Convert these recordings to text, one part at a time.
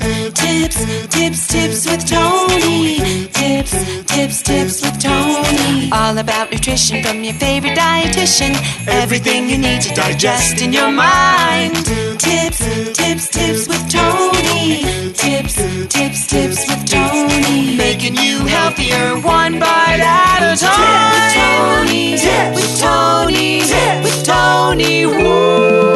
Tips with Tony. Tips with Tony. All about nutrition from your favorite dietitian. Everything you need to digest in your mind. Tips with Tony. Tips with Tony. Making you healthier one bite at a time. With Tony. Woo.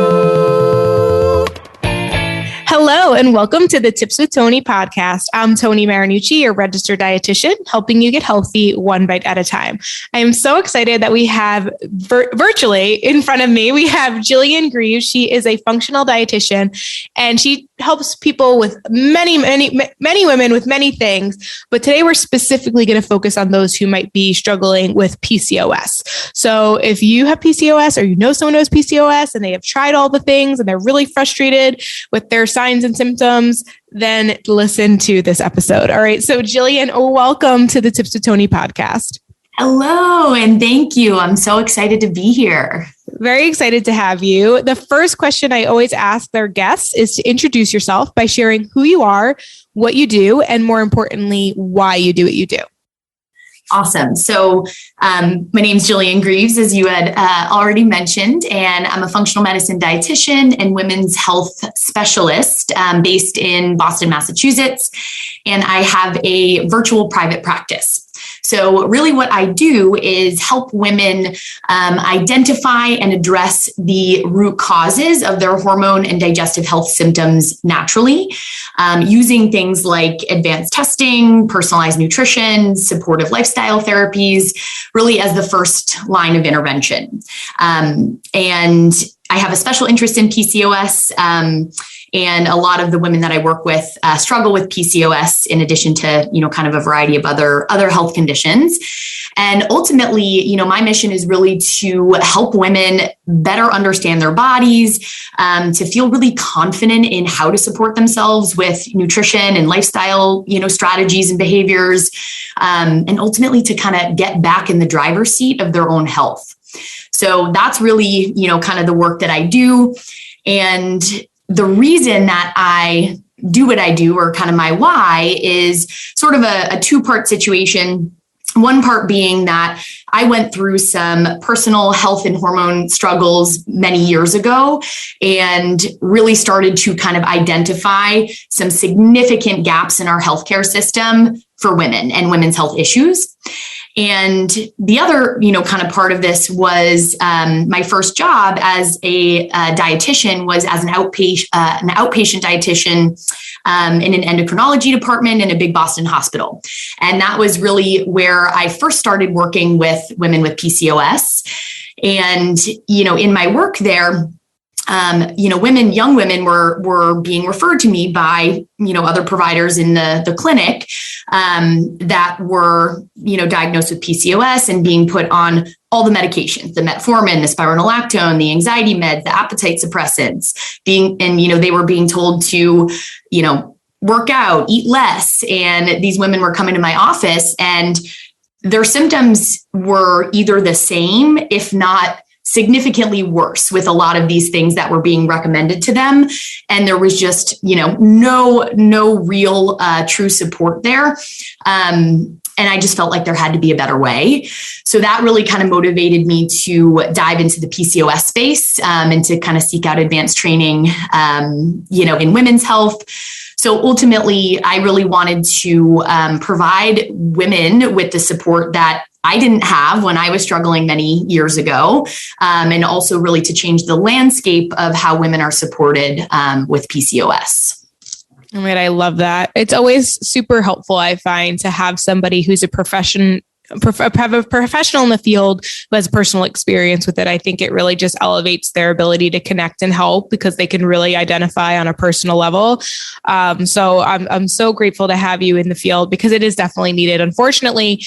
Hello, and welcome to the Tips with Tony podcast. I'm Tony Marinucci, your registered dietitian, helping you get healthy one bite at a time. I am so excited that we have virtually in front of me, we have Jillian Greaves. She is a functional dietitian, and she helps people with many women with many things. But today we're specifically going to focus on those who might be struggling with PCOS. So if you have PCOS or you know someone who has PCOS and they have tried all the things and they're really frustrated with their signs and symptoms, then listen to this episode. All right. So Jillian, welcome to the Tips with Tony podcast. Hello, and thank you. I'm so excited to be here. Very excited to have you. The first question I always ask their guests is to introduce yourself by sharing who you are, what you do, and more importantly, why you do what you do. Awesome. So my name is Jillian Greaves, as you had already mentioned, and I'm a functional medicine dietitian and women's health specialist based in Boston, Massachusetts, and I have a virtual private practice. So really what I do is help women identify and address the root causes of their hormone and digestive health symptoms naturally, using things like advanced testing, personalized nutrition, supportive lifestyle therapies, really as the first line of intervention. And I have a special interest in PCOS. And a lot of the women that I work with struggle with PCOS in addition to, kind of a variety of other health conditions. And ultimately, my mission is really to help women better understand their bodies, to feel really confident in how to support themselves with nutrition and lifestyle, strategies and behaviors, and ultimately to kind of get back in the driver's seat of their own health. So that's really, kind of the work that I do. And the reason that I do what I do, or kind of my why, is sort of a two-part situation. One part being that I went through some personal health and hormone struggles many years ago and really started to kind of identify some significant gaps in our healthcare system for women and women's health issues. And the other, kind of part of this was my first job as a dietitian was as an outpatient dietitian in an endocrinology department in a big Boston hospital. And that was really where I first started working with women with PCOS. And, in my work there, young women were being referred to me by, other providers in the clinic that were, diagnosed with PCOS and being put on all the medications, the metformin, the spironolactone, the anxiety meds, the appetite suppressants, they were being told to, work out, eat less. And these women were coming to my office and their symptoms were either the same, if not significantly worse, with a lot of these things that were being recommended to them. And there was just, no real true support there. And I just felt like there had to be a better way. So that really kind of motivated me to dive into the PCOS space and to kind of seek out advanced training, in women's health. So ultimately, I really wanted to provide women with the support that I didn't have when I was struggling many years ago, and also really to change the landscape of how women are supported with PCOS. All right, I love that. It's always super helpful, I find, to have somebody who's a professional in the field who has personal experience with it. I think it really just elevates their ability to connect and help because they can really identify on a personal level. So I'm so grateful to have you in the field because it is definitely needed. Unfortunately,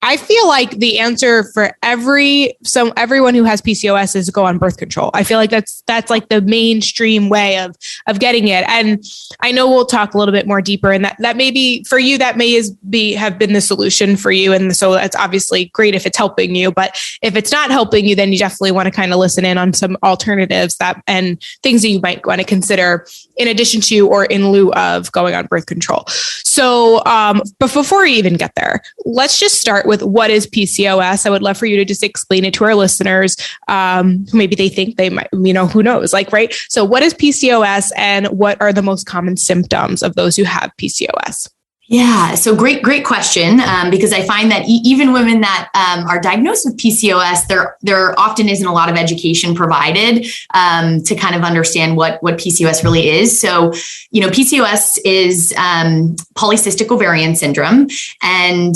I feel like the answer for everyone who has PCOS is to go on birth control. I feel like that's like the mainstream way of getting it. And I know we'll talk a little bit more deeper, and that may be for you, that may have been the solution for you. And so that's obviously great if it's helping you, but if it's not helping you, then you definitely want to kind of listen in on some alternatives and things that you might want to consider in addition to or in lieu of going on birth control. So, but before we even get there, let's just start with what is PCOS. I would love for you to just explain it to our listeners. Maybe they think they might, who knows, right? So what is PCOS and what are the most common symptoms of those who have PCOS? Yeah. So great question. Because I find that even women that are diagnosed with PCOS, there often isn't a lot of education provided to kind of understand what PCOS really is. So, PCOS is polycystic ovarian syndrome, and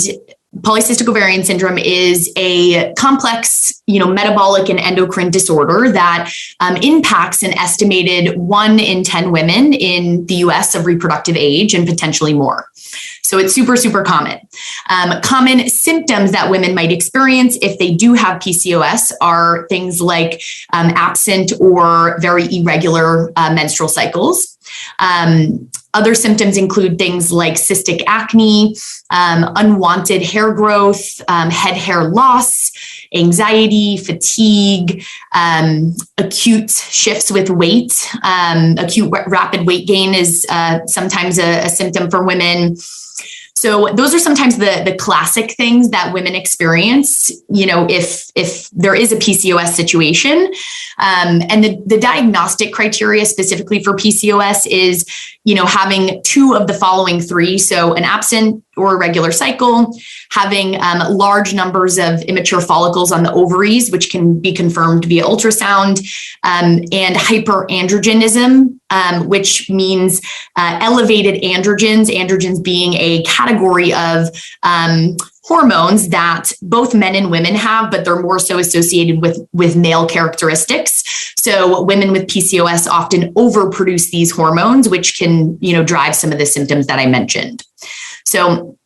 polycystic ovarian syndrome is a complex, metabolic and endocrine disorder that impacts an estimated 1 in 10 women in the US of reproductive age and potentially more. So it's super, super common. Common symptoms that women might experience if they do have PCOS are things like absent or very irregular menstrual cycles. Other symptoms include things like cystic acne, unwanted hair growth, head hair loss, anxiety, fatigue, acute shifts with weight. Acute rapid weight gain is sometimes a symptom for women. So those are sometimes the classic things that women experience, if there is a PCOS situation. And the diagnostic criteria specifically for PCOS is, having 2 of the following 3. So an absent or irregular cycle, having large numbers of immature follicles on the ovaries, which can be confirmed via ultrasound, and hyperandrogenism, which means elevated androgens being a category of hormones that both men and women have, but they're more so associated with male characteristics. So women with PCOS often overproduce these hormones, which can, drive some of the symptoms that I mentioned. So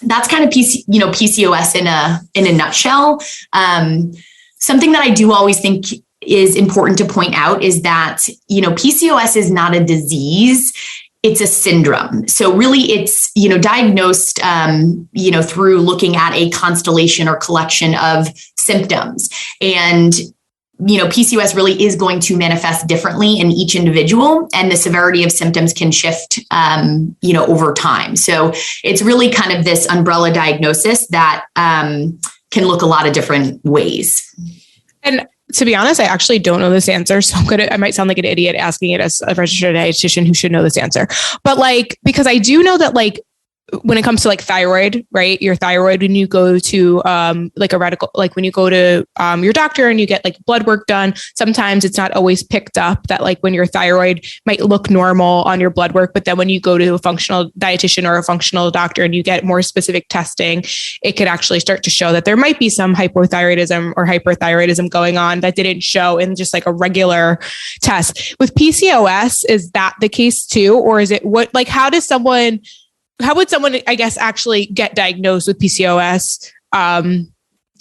that's kind of PCOS in a nutshell. Something that I do always think is important to point out is that, PCOS is not a disease. It's a syndrome. So really it's, diagnosed, through looking at a constellation or collection of symptoms. And, PCOS really is going to manifest differently in each individual, and the severity of symptoms can shift, over time. So it's really kind of this umbrella diagnosis that can look a lot of different ways. And to be honest, I actually don't know this answer. So I might sound like an idiot asking it as a registered dietitian who should know this answer. But because I do know that when it comes to thyroid, right? Your thyroid, when you go to when you go to your doctor and you get blood work done, sometimes it's not always picked up that when your thyroid might look normal on your blood work, but then when you go to a functional dietitian or a functional doctor and you get more specific testing, it could actually start to show that there might be some hypothyroidism or hyperthyroidism going on that didn't show in just a regular test. With PCOS, is that the case too? Or is it how would someone, I guess, actually get diagnosed with PCOS? Do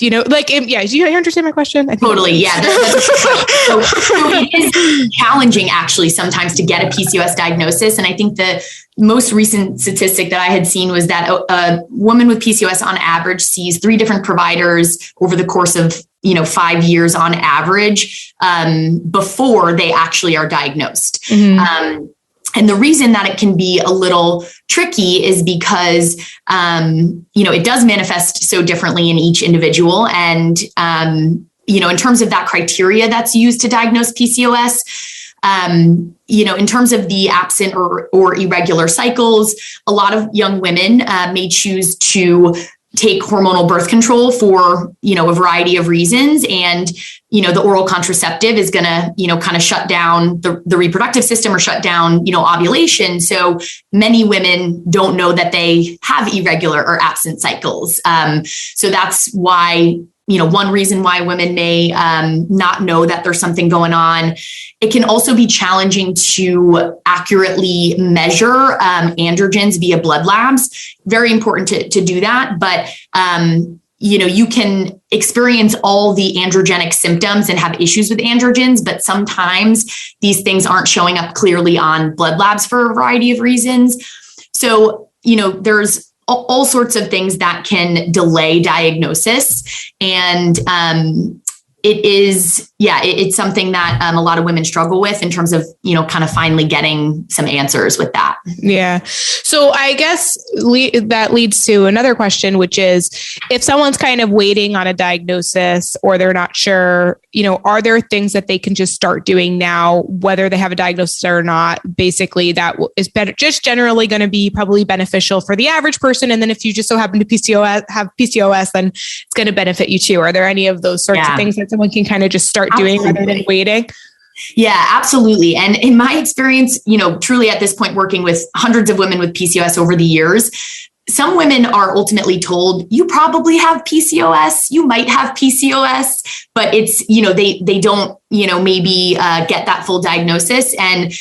you understand my question? Totally. Yeah. So it is challenging actually sometimes to get a PCOS diagnosis. And I think the most recent statistic that I had seen was that a woman with PCOS on average sees 3 different providers over the course of 5 years on average, before they actually are diagnosed. Mm-hmm. And the reason that it can be a little tricky is because, it does manifest so differently in each individual. And, in terms of that criteria that's used to diagnose PCOS, in terms of the absent or irregular cycles, a lot of young women may choose to take hormonal birth control for, a variety of reasons. And, the oral contraceptive is going to, kind of shut down the reproductive system or shut down, ovulation. So many women don't know that they have irregular or absent cycles. So that's why, one reason why women may not know that there's something going on. It can also be challenging to accurately measure androgens via blood labs. Very important to do that. But, you can experience all the androgenic symptoms and have issues with androgens, but sometimes these things aren't showing up clearly on blood labs for a variety of reasons. So, there's all sorts of things that can delay diagnosis. And it's something that a lot of women struggle with in terms of, kind of finally getting some answers with that. Yeah. So I guess that leads to another question, which is if someone's kind of waiting on a diagnosis or they're not sure, are there things that they can just start doing now, whether they have a diagnosis or not, basically that is better, just generally going to be probably beneficial for the average person. And then if you just so happen to have PCOS, then it's going to benefit you too. Are there any of those sorts of things that someone can kind of just start doing rather than waiting? Yeah, absolutely. And in my experience, truly at this point, working with hundreds of women with PCOS over the years, some women are ultimately told, you probably have PCOS, you might have PCOS, but it's, they don't, maybe get that full diagnosis. And,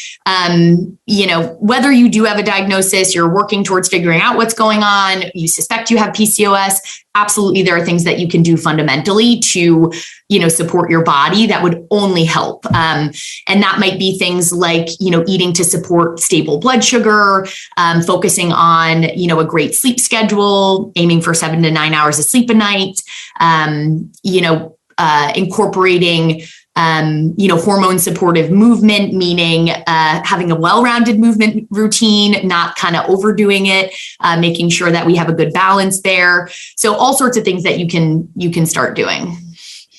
whether you do have a diagnosis, you're working towards figuring out what's going on, you suspect you have PCOS, absolutely, there are things that you can do fundamentally to, support your body that would only help. And that might be things like, eating to support stable blood sugar, focusing on, a great sleep schedule, aiming for 7 to 9 hours of sleep a night, incorporating hormone supportive movement, meaning having a well-rounded movement routine, not kind of overdoing it, making sure that we have a good balance there. So all sorts of things that you can start doing.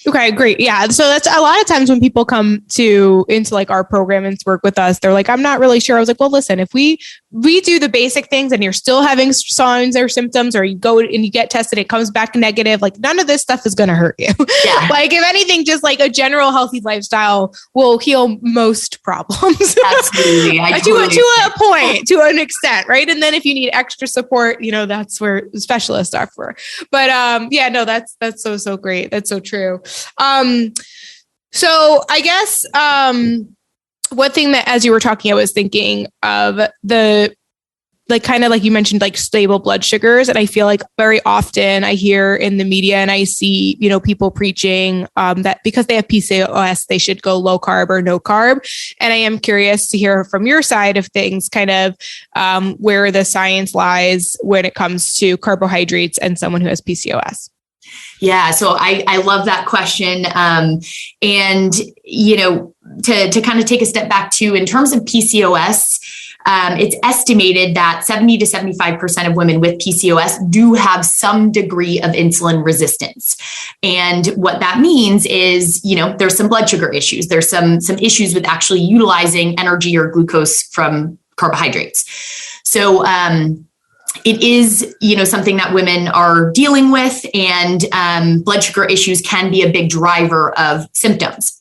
Okay, great. Yeah. So that's a lot of times when people come into like our program and work with us, they're like, I'm not really sure. I was like, well, listen, if we do the basic things and you're still having signs or symptoms, or you go and you get tested, it comes back negative, like none of this stuff is going to hurt you. Yeah. Like if anything, just like a general healthy lifestyle will heal most problems. Absolutely. To a point, to an extent. Right. And then if you need extra support, that's where specialists are for. But that's so great. That's so true. So I guess, one thing that, as you were talking, I was thinking of kind of like you mentioned, like stable blood sugars. And I feel like very often I hear in the media and I see, people preaching, that because they have PCOS, they should go low carb or no carb. And I am curious to hear from your side of things, kind of, where the science lies when it comes to carbohydrates and someone who has PCOS. Yeah. So I love that question. And, to kind of take a step back too, in terms of PCOS, it's estimated that 70 to 75% of women with PCOS do have some degree of insulin resistance. And what that means is, there's some blood sugar issues. There's some issues with actually utilizing energy or glucose from carbohydrates. So, it is, something that women are dealing with, and blood sugar issues can be a big driver of symptoms.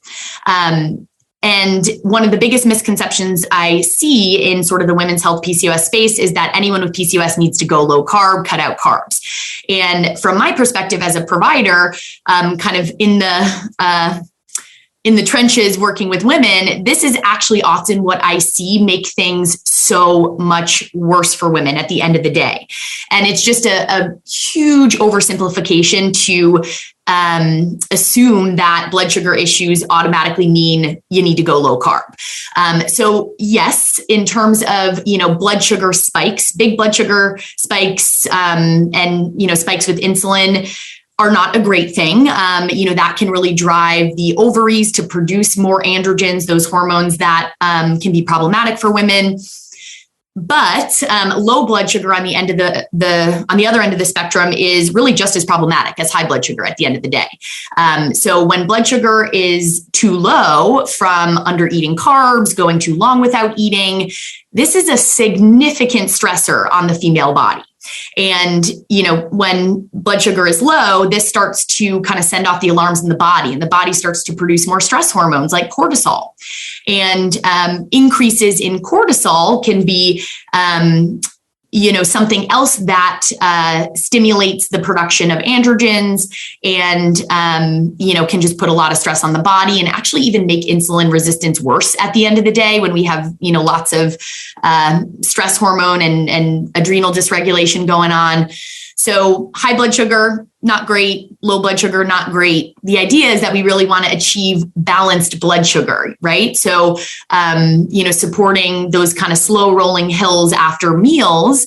And one of the biggest misconceptions I see in sort of the women's health PCOS space is that anyone with PCOS needs to go low carb, cut out carbs. And from my perspective as a provider, kind of in the trenches working with women, this is actually often what I see make things so much worse for women at the end of the day. And it's just a huge oversimplification to assume that blood sugar issues automatically mean you need to go low carb. So yes, in terms of, blood sugar spikes, big blood sugar spikes, and, spikes with insulin are not a great thing. That can really drive the ovaries to produce more androgens, those hormones that can be problematic for women. But low blood sugar on the end of on the other end of the spectrum is really just as problematic as high blood sugar at the end of the day. So when blood sugar is too low from under eating carbs, going too long without eating, this is a significant stressor on the female body. And, when blood sugar is low, this starts to kind of send off the alarms in the body, and the body starts to produce more stress hormones like cortisol. And increases in cortisol can be, something else that stimulates the production of androgens and, can just put a lot of stress on the body and actually even make insulin resistance worse at the end of the day when we have, lots of stress hormone and adrenal dysregulation going on. So high blood sugar, not great. Low blood sugar, not great. The idea is that we really want to achieve balanced blood sugar, right? So, supporting those kind of slow rolling hills after meals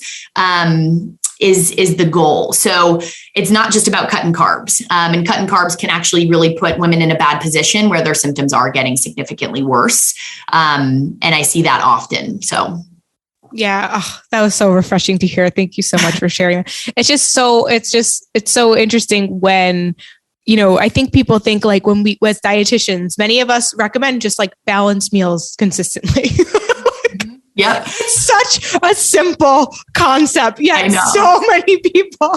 is the goal. So it's not just about cutting carbs, and cutting carbs can actually really put women in a bad position where their symptoms are getting significantly worse. And I see that often. So. Yeah, that was so refreshing to hear. Thank you so much for sharing. It's so interesting when, I think people think like when we, as dietitians, many of us recommend just like balanced meals consistently. Yep. Such a simple concept. Yet so many people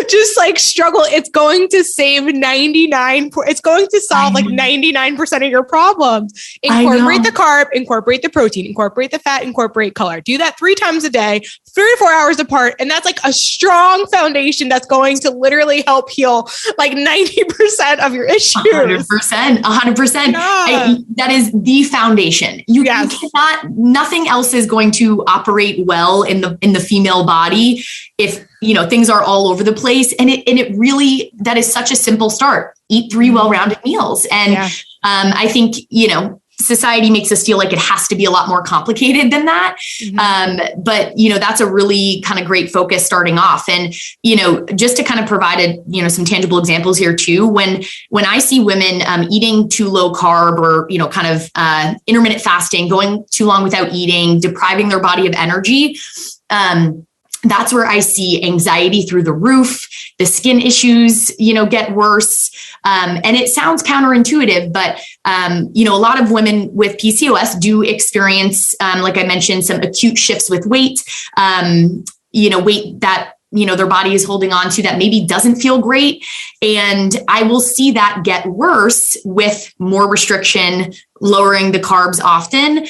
just like struggle. It's going to save it's going to solve like 99% of your problems. Incorporate the carb, incorporate the protein, incorporate the fat, incorporate color. Do that 3 times a day, 3 to 4 hours apart. And that's like a strong foundation that's going to literally help heal like 90% of your issues. 100%. Yeah. That is the foundation. You cannot, nothing else is going to operate well in the female body if things are all over the place. And it really, that is such a simple start. Eat 3 well-rounded meals. And I think society makes us feel like it has to be a lot more complicated than that. But that's a really kind of great focus starting off. And just to kind of provide some tangible examples here too, when I see women eating too low carb or kind of intermittent fasting, going too long without eating, depriving their body of energy, that's where I see anxiety through the roof. The skin issues, get worse. And it sounds counterintuitive, but, a lot of women with PCOS do experience, like I mentioned, some acute shifts with weight, weight that, their body is holding on to that maybe doesn't feel great. And I will see that get worse with more restriction, lowering the carbs often,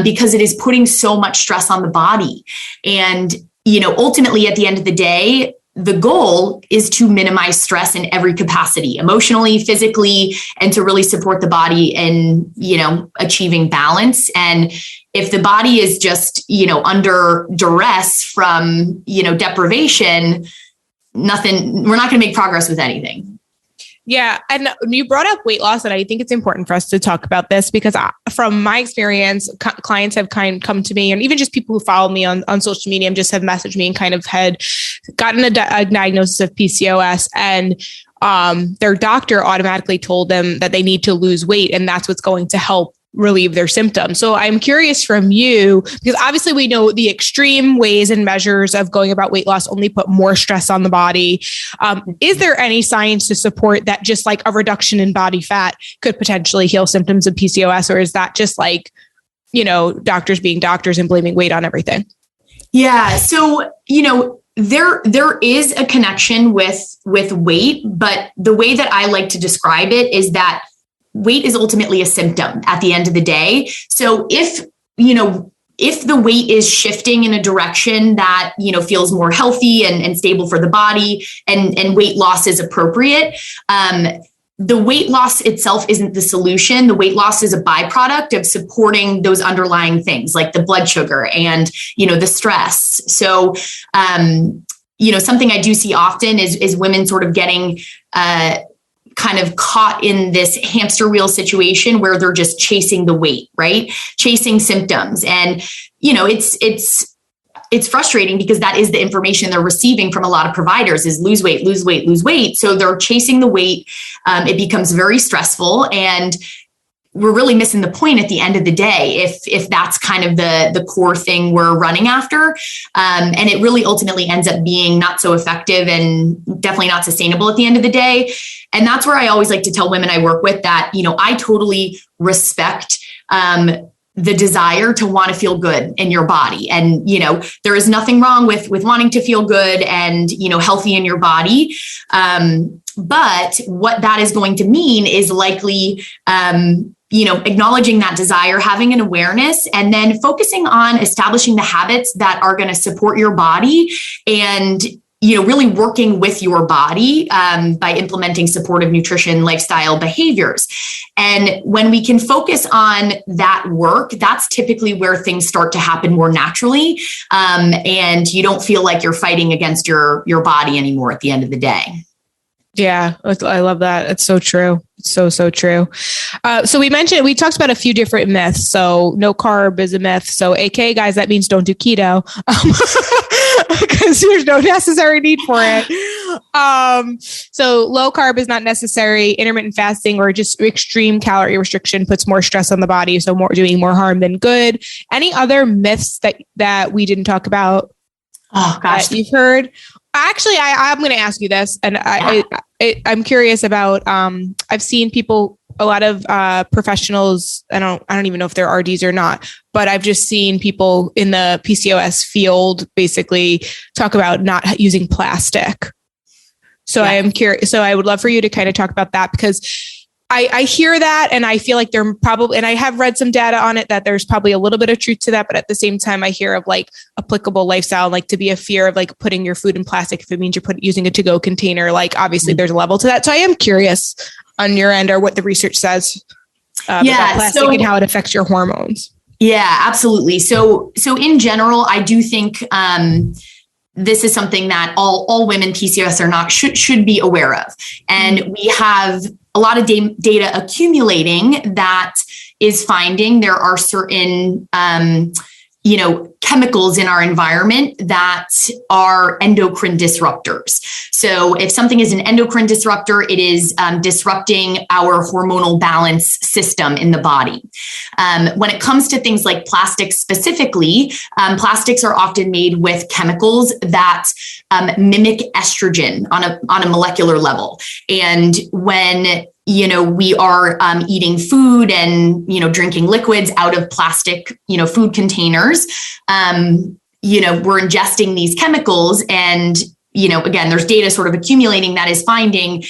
because it is putting so much stress on the body. And ultimately, at the end of the day, the goal is to minimize stress in every capacity, emotionally, physically, and to really support the body in, achieving balance. And if the body is just, under duress from, deprivation, we're not going to make progress with anything. Yeah. And you brought up weight loss, and I think it's important for us to talk about this because from my experience, clients have come to me, and even just people who follow me on social media and just have messaged me and kind of had gotten a diagnosis of PCOS, and their doctor automatically told them that they need to lose weight, and that's what's going to help relieve their symptoms. So I'm curious from you, because obviously we know the extreme ways and measures of going about weight loss only put more stress on the body. Is there any science to support that just like a reduction in body fat could potentially heal symptoms of PCOS? Or is that just like, doctors being doctors and blaming weight on everything? Yeah. So, there is a connection with weight, but the way that I like to describe it is that weight is ultimately a symptom at the end of the day. So if the weight is shifting in a direction that, feels more healthy and stable for the body, and weight loss is appropriate, the weight loss itself isn't the solution. The weight loss is a byproduct of supporting those underlying things like the blood sugar and, the stress. So, something I do see often is women sort of getting, kind of caught in this hamster wheel situation where they're just chasing the weight, right? Chasing symptoms. And, it's frustrating because that is the information they're receiving from a lot of providers is lose weight, lose weight, lose weight. So they're chasing the weight. It becomes very stressful, and we're really missing the point at the end of the day if that's kind of the core thing we're running after. And it really ultimately ends up being not so effective and definitely not sustainable at the end of the day. And that's where I always like to tell women I work with that, I totally respect the desire to want to feel good in your body. And, there is nothing wrong with wanting to feel good and, healthy in your body. But what that is going to mean is likely, acknowledging that desire, having an awareness, and then focusing on establishing the habits that are going to support your body and, really working with your body by implementing supportive nutrition, lifestyle behaviors. And when we can focus on that work, that's typically where things start to happen more naturally. And you don't feel like you're fighting against your body anymore at the end of the day. Yeah, I love that. It's so true. It's so true. So we talked about a few different myths. So no carb is a myth. So AK guys, that means don't do keto because there's no necessary need for it. So low carb is not necessary. Intermittent fasting or just extreme calorie restriction puts more stress on the body. So doing more harm than good. Any other myths that we didn't talk about? Oh gosh, that you've heard? Actually, I'm going to ask you this, and I'm curious about. I've seen people, a lot of professionals. I don't even know if they're RDs or not, but I've just seen people in the PCOS field basically talk about not using plastic. So I am curious. So I would love for you to kind of talk about that, because I hear that, and I feel like there probably, and I have read some data on it, that there's probably a little bit of truth to that. But at the same time, I hear of like applicable lifestyle, like to be a fear of like putting your food in plastic if it means you're using a to-go container. Like obviously there's a level to that. So I am curious on your end, or what the research says about plastic and how it affects your hormones. Yeah, absolutely. So in general, I do think this is something that all women PCOS or not should be aware of. And we have a lot of data accumulating that is finding there are certain, chemicals in our environment that are endocrine disruptors. So if something is an endocrine disruptor, it is disrupting our hormonal balance system in the body. When it comes to things like plastics specifically, plastics are often made with chemicals that mimic estrogen on a molecular level. And when we are eating food and, drinking liquids out of plastic, food containers, we're ingesting these chemicals. And, again, there's data sort of accumulating that is finding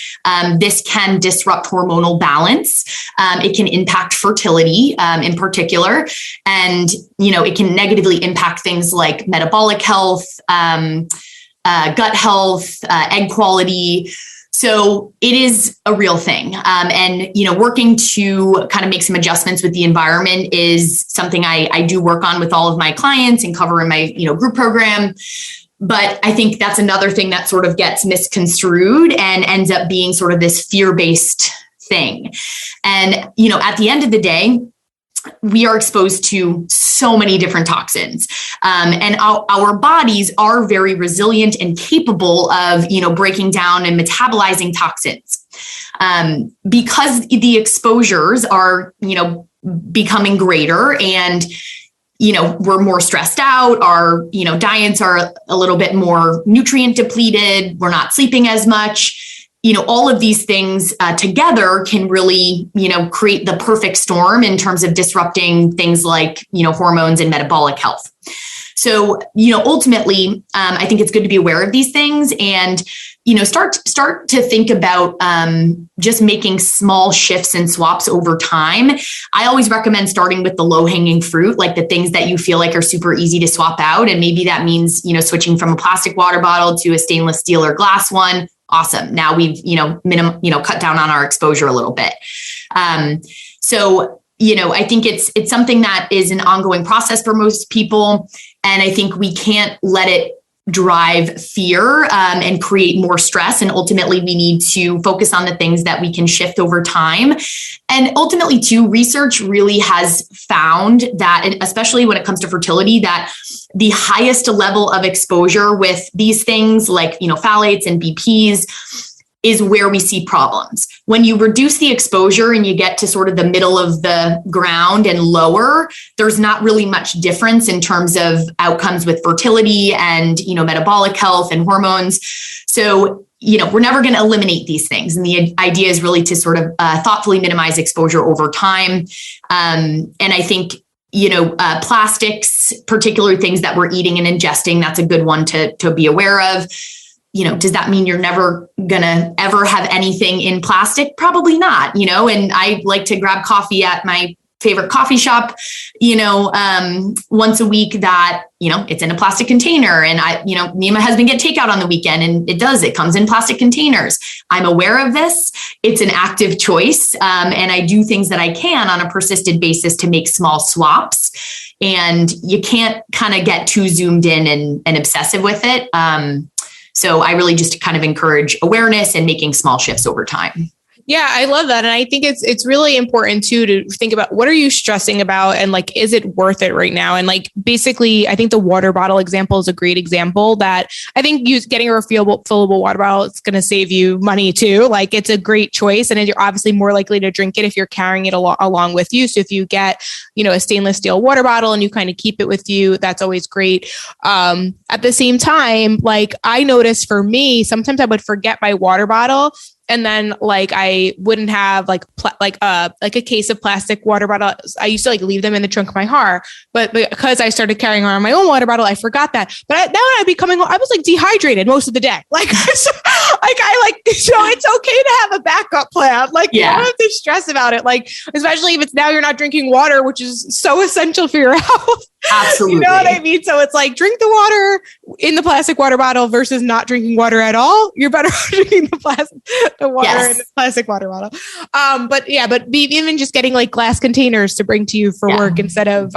this can disrupt hormonal balance. It can impact fertility in particular. And, it can negatively impact things like metabolic health, gut health, egg quality. So it is a real thing. And, working to kind of make some adjustments with the environment is something I do work on with all of my clients and cover in my, group program. But I think that's another thing that sort of gets misconstrued and ends up being sort of this fear-based thing. And, at the end of the day, we are exposed to so many different toxins. And our bodies are very resilient and capable of, breaking down and metabolizing toxins. Because the exposures are, becoming greater and, we're more stressed out. Our, diets are a little bit more nutrient depleted. We're not sleeping as much. All of these things together can really, create the perfect storm in terms of disrupting things like, hormones and metabolic health. So, ultimately, I think it's good to be aware of these things and, start to think about just making small shifts and swaps over time. I always recommend starting with the low hanging fruit, like the things that you feel like are super easy to swap out. And maybe that means, switching from a plastic water bottle to a stainless steel or glass one. Awesome. Now we've, cut down on our exposure a little bit. So, I think it's something that is an ongoing process for most people. And I think we can't let it drive fear and create more stress. And ultimately, we need to focus on the things that we can shift over time. And ultimately, too, research really has found that, and especially when it comes to fertility, that the highest level of exposure with these things like, phthalates and BPs is where we see problems. When you reduce the exposure and you get to sort of the middle of the ground and lower, there's not really much difference in terms of outcomes with fertility and, metabolic health and hormones. So, we're never going to eliminate these things. And the idea is really to sort of thoughtfully minimize exposure over time. And I think, plastics, particularly things that we're eating and ingesting, that's a good one to be aware of. Does that mean you're never going to ever have anything in plastic? Probably not, and I like to grab coffee at my favorite coffee shop, once a week that, it's in a plastic container. And me and my husband get takeout on the weekend, and it comes in plastic containers. I'm aware of this. It's an active choice. And I do things that I can on a persistent basis to make small swaps. And you can't kind of get too zoomed in and obsessive with it. So I really just kind of encourage awareness and making small shifts over time. Yeah, I love that. And I think it's really important too, to think about what are you stressing about and like, is it worth it right now? And like, basically, I think the water bottle example is a great example that I think getting a refillable water bottle is going to save you money too. Like it's a great choice. And you're obviously more likely to drink it if you're carrying it along with you. So if you get, a stainless steel water bottle and you kind of keep it with you, that's always great. At the same time, like I noticed for me, sometimes I would forget my water bottle. And then like, I wouldn't have like a case of plastic water bottles. I used to like leave them in the trunk of my car, but because I started carrying around my own water bottle, I forgot that. But now I'd be coming home, I was like dehydrated most of the day. So it's okay to have a backup plan. Like you don't have to stress about it. Like, especially if it's now you're not drinking water, which is so essential for your health. Absolutely. You know what I mean? So it's like drink the water in the plastic water bottle versus not drinking water at all. You're better off drinking the water in the plastic water bottle. But even just getting like glass containers to bring to you for work instead of,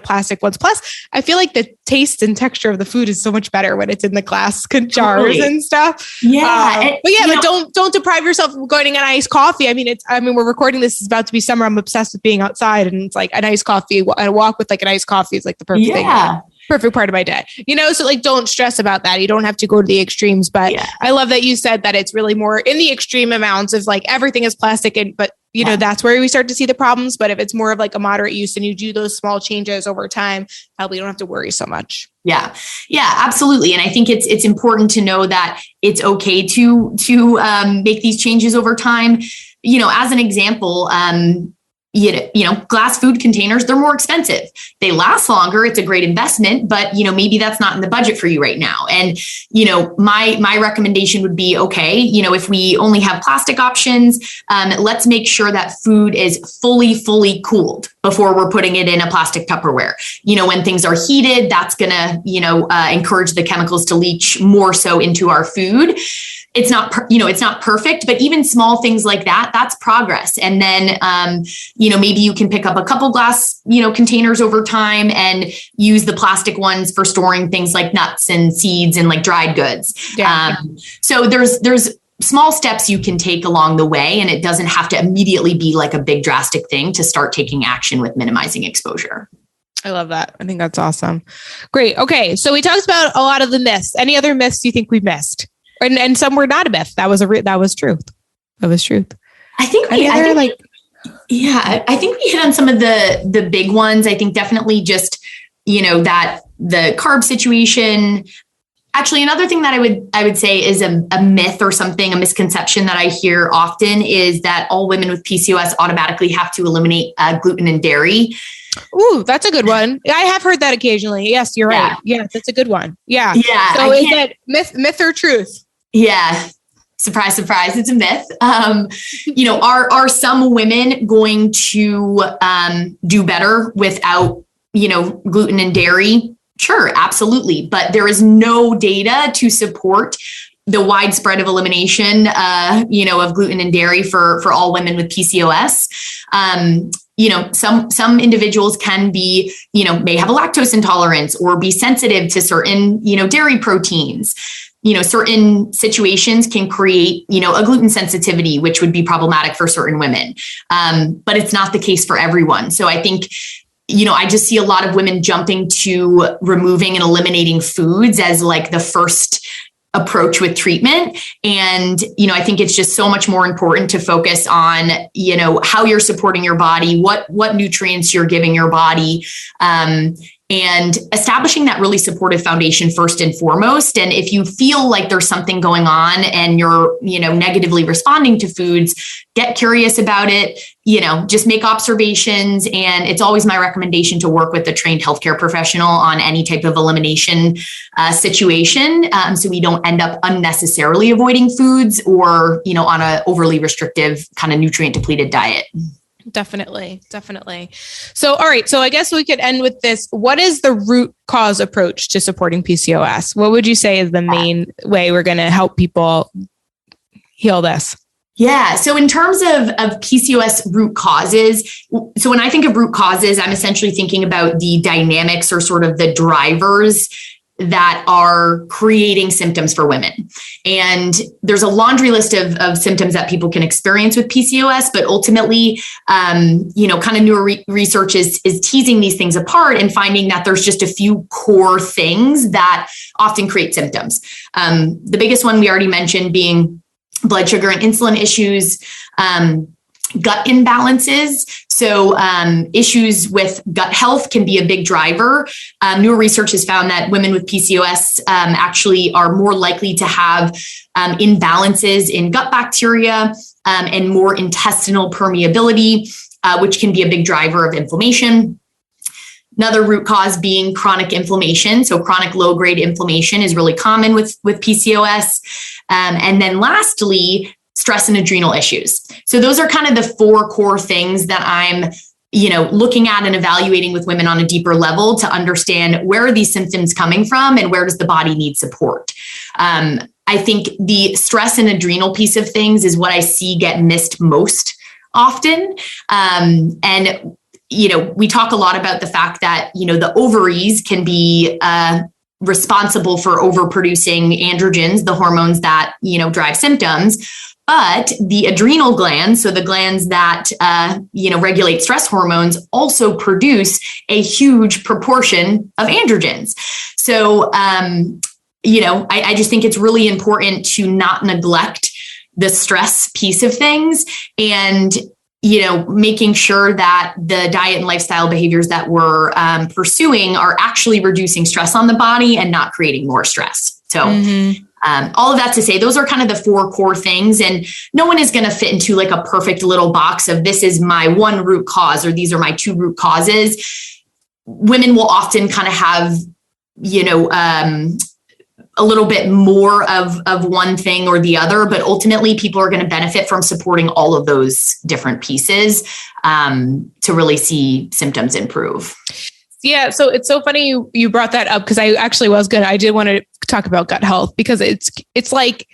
plastic ones. Plus, I feel like the taste and texture of the food is so much better when it's in the glass jars and stuff. Yeah. But don't deprive yourself of getting an iced coffee. I mean, we're recording this. It's about to be summer. I'm obsessed with being outside, and it's like an iced coffee. I walk with like an iced coffee is like the perfect thing. Perfect part of my day, so like, don't stress about that. You don't have to go to the extremes, but I love that you said that it's really more in the extreme amounts of like everything is plastic but that's where we start to see the problems. But if it's more of like a moderate use and you do those small changes over time, probably don't have to worry so much. Yeah, absolutely. And I think it's important to know that it's okay to make these changes over time. As an example, glass food containers, they're more expensive. They last longer. It's a great investment, but, maybe that's not in the budget for you right now. And, my recommendation would be, okay, if we only have plastic options, let's make sure that food is fully cooled before we're putting it in a plastic Tupperware. When things are heated, that's going to, encourage the chemicals to leach more so into our food. It's not, it's not perfect, but even small things like that, that's progress. And then, maybe you can pick up a couple glass, containers over time and use the plastic ones for storing things like nuts and seeds and like dried goods. So there's small steps you can take along the way, and it doesn't have to immediately be like a big drastic thing to start taking action with minimizing exposure. I love that. I think that's awesome. Great. Okay. So we talked about a lot of the myths. Any other myths you think we missed? And some were not a myth. That was truth. That was truth. I think we hit on some of the big ones. I think definitely just, that the carb situation. Actually, another thing that I would say is a myth or something, a misconception that I hear often is that all women with PCOS automatically have to eliminate gluten and dairy. Ooh, that's a good one. I have heard that occasionally. Yes, you're right. Yeah, that's a good one. Yeah. So is that myth or truth? Yeah. Surprise, surprise. It's a myth. Are some women going to do better without, gluten and dairy? Sure, absolutely. But there is no data to support the widespread of elimination, of gluten and dairy for all women with PCOS. Some individuals can be, may have a lactose intolerance or be sensitive to certain, dairy proteins. Certain situations can create, a gluten sensitivity, which would be problematic for certain women. But it's not the case for everyone. So I think, I just see a lot of women jumping to removing and eliminating foods as like the first approach with treatment. And, I think it's just so much more important to focus on, how you're supporting your body, what nutrients you're giving your body, and establishing that really supportive foundation first and foremost. And if you feel like there's something going on and you're, negatively responding to foods, get curious about it, just make observations. And it's always my recommendation to work with a trained healthcare professional on any type of elimination situation. So we don't end up unnecessarily avoiding foods or, on a overly restrictive kind of nutrient depleted diet. Definitely. So, all right. So I guess we could end with this. What is the root cause approach to supporting PCOS? What would you say is the main way we're going to help people heal this? Yeah. So in terms of PCOS root causes, so when I think of root causes, I'm essentially thinking about the dynamics or sort of the drivers that are creating symptoms for women. And there's a laundry list of symptoms that people can experience with PCOS, but ultimately, kind of newer research is teasing these things apart and finding that there's just a few core things that often create symptoms. The biggest one we already mentioned being blood sugar and insulin issues, gut imbalances. So issues with gut health can be a big driver. Newer research has found that women with PCOS actually are more likely to have imbalances in gut bacteria and more intestinal permeability, which can be a big driver of inflammation. Another root cause being chronic inflammation. So chronic low-grade inflammation is really common with PCOS. And then lastly, stress and adrenal issues. So those are kind of the four core things that I'm, looking at and evaluating with women on a deeper level to understand where are these symptoms coming from and where does the body need support. I think the stress and adrenal piece of things is what I see get missed most often. And we talk a lot about the fact that, the ovaries can be responsible for overproducing androgens, the hormones that, drive symptoms. But the adrenal glands, so the glands that, regulate stress hormones, also produce a huge proportion of androgens. So, I just think it's really important to not neglect the stress piece of things and making sure that the diet and lifestyle behaviors that we're pursuing are actually reducing stress on the body and not creating more stress. So all of that to say, those are kind of the four core things. And no one is going to fit into like a perfect little box of this is my one root cause or these are my two root causes. Women will often kind of have, a little bit more of one thing or the other, but ultimately people are going to benefit from supporting all of those different pieces to really see symptoms improve. Yeah. So it's so funny you brought that up because I actually I did want to talk about gut health because it's like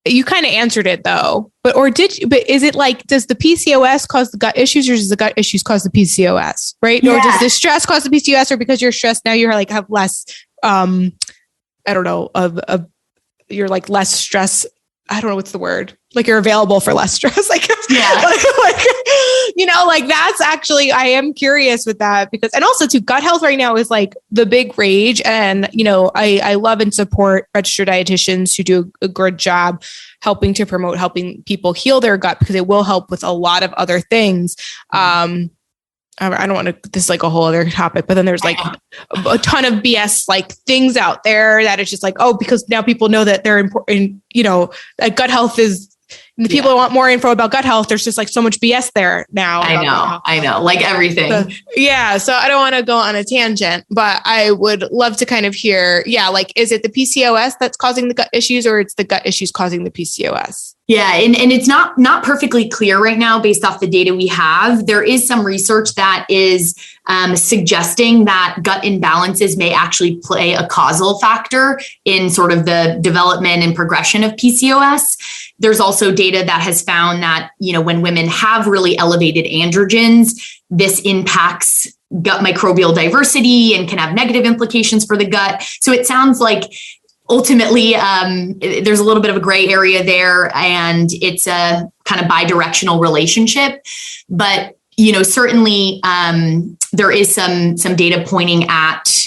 you kind of answered it though, but is it like, does the PCOS cause the gut issues or does the gut issues cause the PCOS? Right. Yeah. Or does the stress cause the PCOS or because you're stressed now you're like have less, you're like less stress. I don't know what's the word. Like you're available for less stress. That's actually, I am curious with that because, and also too, gut health right now is like the big rage. And, I love and support registered dietitians who do a good job helping people heal their gut because it will help with a lot of other things. I don't want to, this is like a whole other topic, but then there's like a ton of BS, like things out there that it's just like, because now people know that they're important, that gut health is, the people want more info about gut health. There's just like so much BS there now. I know, like everything. So I don't want to go on a tangent, but I would love to kind of hear, is it the PCOS that's causing the gut issues or it's the gut issues causing the PCOS? Yeah. And it's not perfectly clear right now based off the data we have. There is some research that is suggesting that gut imbalances may actually play a causal factor in sort of the development and progression of PCOS. There's also data that has found that, when women have really elevated androgens, this impacts gut microbial diversity and can have negative implications for the gut. So it sounds like ultimately, there's a little bit of a gray area there and it's a kind of bidirectional relationship, but, certainly there is some data pointing at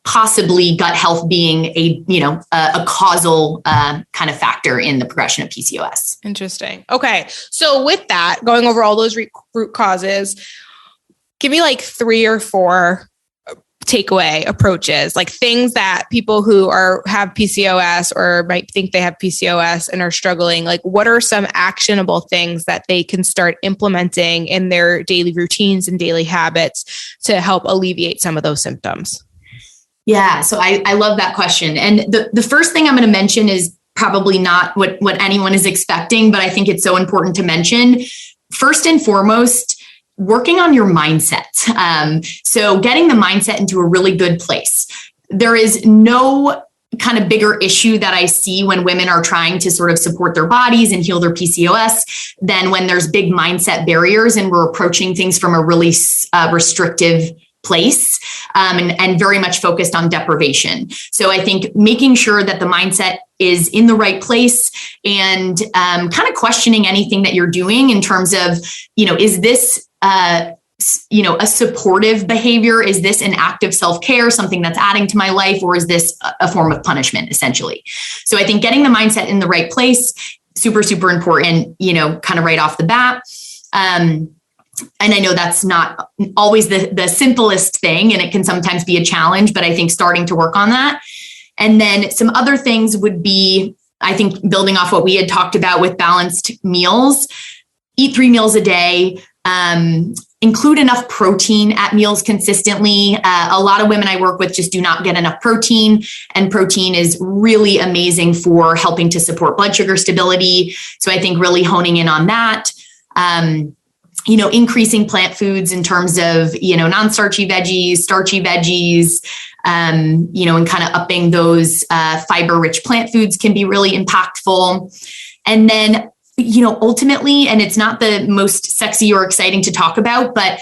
possibly gut health being a causal kind of factor in the progression of PCOS. Interesting. Okay. So with that, going over all those root causes, give me like 3 or 4 takeaway approaches, like things that people who have PCOS or might think they have PCOS and are struggling, like what are some actionable things that they can start implementing in their daily routines and daily habits to help alleviate some of those symptoms? Yeah. So I love that question. And the first thing I'm going to mention is probably not what anyone is expecting, but I think it's so important to mention. First and foremost, working on your mindset. So getting the mindset into a really good place. There is no kind of bigger issue that I see when women are trying to sort of support their bodies and heal their PCOS than when there's big mindset barriers and we're approaching things from a really restrictive place, and very much focused on deprivation. So I think making sure that the mindset is in the right place and kind of questioning anything that you're doing in terms of, is this a supportive behavior? Is this an act of self-care, something that's adding to my life, or is this a form of punishment, essentially? So I think getting the mindset in the right place, super, super important, kind of right off the bat. And I know that's not always the simplest thing, and it can sometimes be a challenge, but I think starting to work on that. And then some other things would be, I think, building off what we had talked about with balanced meals, eat 3 meals a day, include enough protein at meals consistently. A lot of women I work with just do not get enough protein, and protein is really amazing for helping to support blood sugar stability. So I think really honing in on that. Increasing plant foods in terms of, non-starchy veggies, starchy veggies, and kind of upping those fiber-rich plant foods can be really impactful. And then, ultimately, and it's not the most sexy or exciting to talk about, but,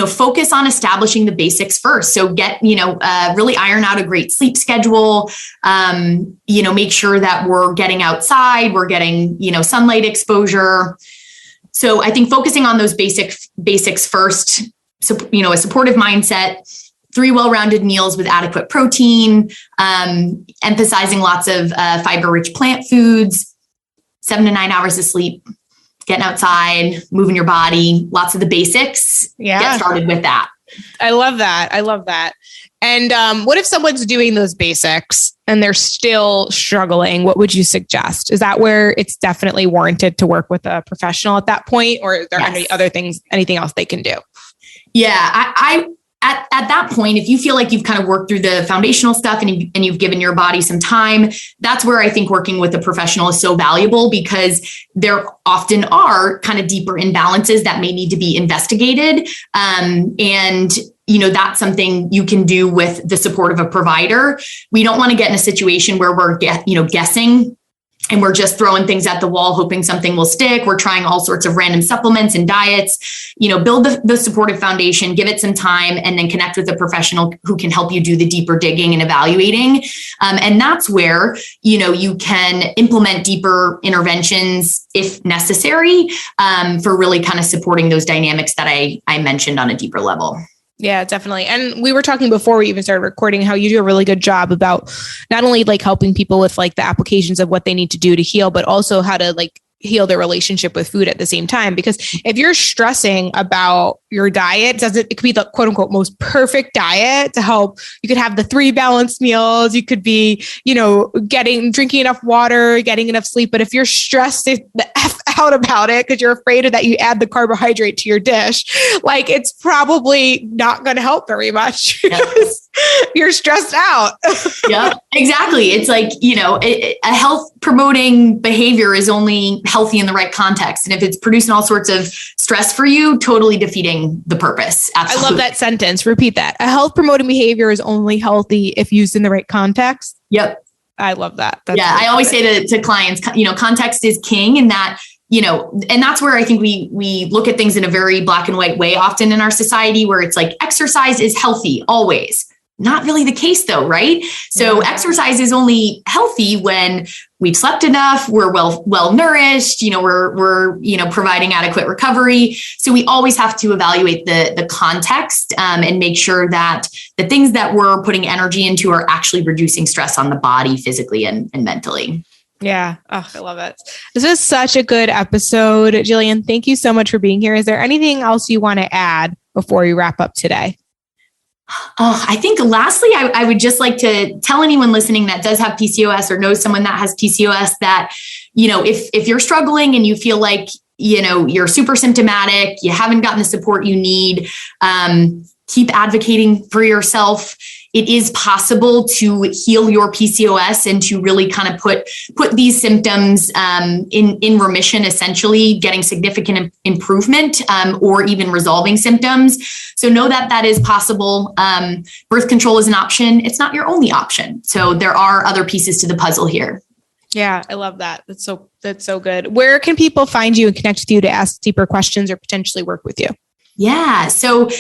focus on establishing the basics first. So get, really iron out a great sleep schedule, make sure that we're getting outside, we're getting, sunlight exposure. So I think focusing on those basics first, so, a supportive mindset, 3 well-rounded meals with adequate protein, emphasizing lots of fiber-rich plant foods, 7 to 9 hours of sleep, getting outside, moving your body, lots of the basics. Yeah. Get started with that. I love that. And what if someone's doing those basics and they're still struggling? What would you suggest? Is that where it's definitely warranted to work with a professional at that point? Or is there any other things, anything else they can do? Yeah, I at that point, if you feel like you've kind of worked through the foundational stuff and you've given your body some time, that's where I think working with a professional is so valuable, because there often are kind of deeper imbalances that may need to be investigated. And that's something you can do with the support of a provider. We don't want to get in a situation where we're guessing and we're just throwing things at the wall, hoping something will stick. We're trying all sorts of random supplements and diets, build the supportive foundation, give it some time, and then connect with a professional who can help you do the deeper digging and evaluating. And that's where, you can implement deeper interventions if necessary, for really kind of supporting those dynamics that I mentioned on a deeper level. Yeah, definitely. And we were talking before we even started recording how you do a really good job about not only like helping people with like the applications of what they need to do to heal, but also how to like heal their relationship with food at the same time. Because if you're stressing about your diet, it could be the quote unquote most perfect diet to help. You could have the 3 balanced meals. You could be, drinking enough water, getting enough sleep. But if you're stressed the F out about it because you're afraid that you add the carbohydrate to your dish, like it's probably not going to help very much. You're stressed out. Yeah, exactly. It's like, a health promoting behavior is only healthy in the right context. And if it's producing all sorts of stress for you, totally defeating the purpose. Absolutely. I love that sentence. Repeat that. A health promoting behavior is only healthy if used in the right context. Yep. I love that. I always say to clients, context is king, and that, and that's where I think we look at things in a very black and white way often in our society, where it's like exercise is healthy always. Not really the case though, right? So exercise is only healthy when we've slept enough, we're well nourished, we're providing adequate recovery. So we always have to evaluate the context, and make sure that the things that we're putting energy into are actually reducing stress on the body physically and mentally. Yeah. Oh, I love it. This is such a good episode. Jillian, thank you so much for being here. Is there anything else you want to add before we wrap up today? I think lastly, I would just like to tell anyone listening that does have PCOS or knows someone that has PCOS that, if you're struggling and you feel like, you're super symptomatic, you haven't gotten the support you need, keep advocating for yourself. it is possible to heal your PCOS and to really kind of put these symptoms in remission, essentially getting significant improvement or even resolving symptoms. So know that is possible. Birth control is an option. It's not your only option. So there are other pieces to the puzzle here. Yeah, I love that. That's so good. Where can people find you and connect with you to ask deeper questions or potentially work with you? Yeah. So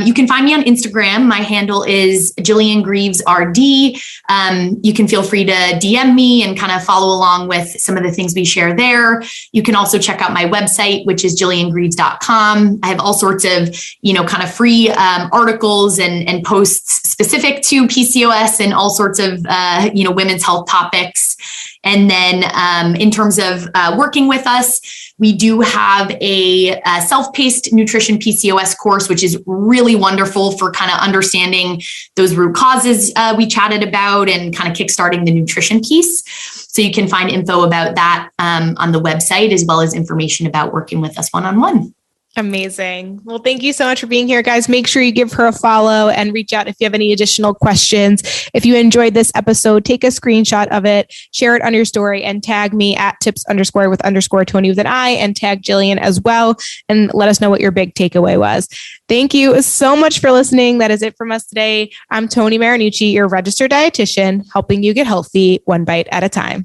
you can find me on Instagram. My handle is Jillian Greaves RD. You can feel free to DM me and kind of follow along with some of the things we share there. You can also check out my website, which is jilliangreaves.com. I have all sorts of, kind of free articles and posts specific to PCOS and all sorts of, women's health topics. And then in terms of working with us, we do have a self-paced nutrition PCOS course, which is really wonderful for kind of understanding those root causes we chatted about and kind of kickstarting the nutrition piece. So you can find info about that on the website, as well as information about working with us one-on-one. Amazing. Well, thank you so much for being here, guys. Make sure you give her a follow and reach out if you have any additional questions. If you enjoyed this episode, take a screenshot of it, share it on your story, and tag me at tips_with_Tony with an I, and tag Jillian as well. And let us know what your big takeaway was. Thank you so much for listening. That is it from us today. I'm Tony Marinucci, your registered dietitian, helping you get healthy one bite at a time.